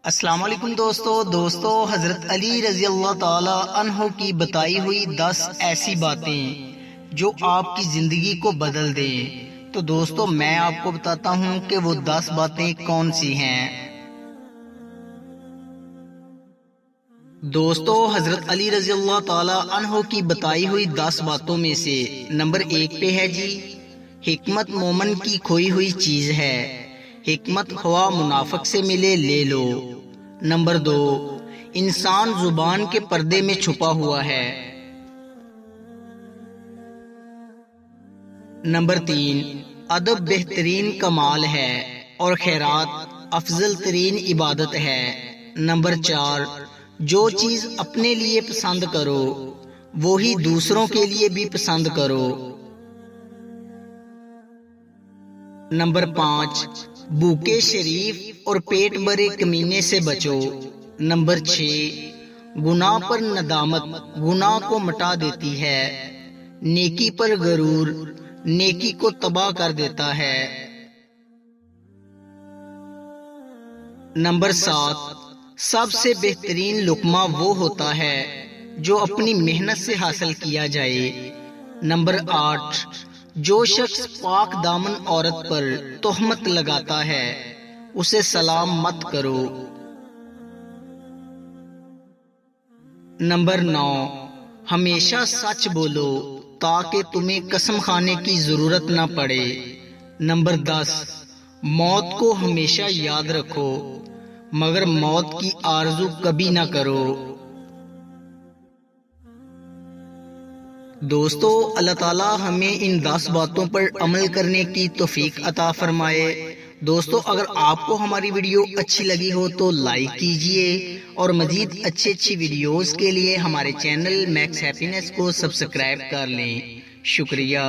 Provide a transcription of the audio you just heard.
السلام علیکم دوستو حضرت علی رضی اللہ تعالی عنہ کی بتائی ہوئی 10 ایسی باتیں جو آپ کی زندگی کو بدل دیں۔ تو دوستو میں آپ کو بتاتا ہوں کہ وہ 10 باتیں کون سی ہیں۔ دوستو حضرت علی رضی اللہ تعالی عنہ کی بتائی ہوئی 10 باتوں میں سے نمبر 1 پہ ہے جی، حکمت مومن کی کھوئی ہوئی چیز ہے، حکمت خواہ منافق سے ملے لے لو۔ نمبر 2، انسان زبان کے پردے میں چھپا ہوا ہے۔ نمبر 3، ادب بہترین کمال ہے اور خیرات افضل ترین عبادت ہے۔ نمبر 4، جو چیز اپنے لیے پسند کرو وہی دوسروں کے لیے بھی پسند کرو۔ نمبر 5، بھوکے شریف اور پیٹ بھرے کمینے سے بچو۔ نمبر 6، گناہ پر ندامت گناہ کو مٹا دیتی ہے، نیکی پر غرور نیکی کو تباہ کر دیتا ہے۔ نمبر 7، سب سے بہترین لقمہ وہ ہوتا ہے جو اپنی محنت سے حاصل کیا جائے۔ نمبر 8، جو شخص پاک دامن عورت پر تہمت لگاتا ہے اسے سلام مت کرو۔ نمبر 9، ہمیشہ سچ بولو تاکہ تمہیں قسم کھانے کی ضرورت نہ پڑے۔ نمبر 10، موت کو ہمیشہ یاد رکھو مگر موت کی آرزو کبھی نہ کرو۔ دوستو اللہ تعالیٰ ہمیں ان 10 باتوں پر عمل کرنے کی توفیق عطا فرمائے۔ دوستو اگر آپ کو ہماری ویڈیو اچھی لگی ہو تو لائک کیجئے اور مزید اچھی ویڈیوز کے لیے ہمارے چینل میکس ہیپینس کو سبسکرائب کر لیں۔ شکریہ۔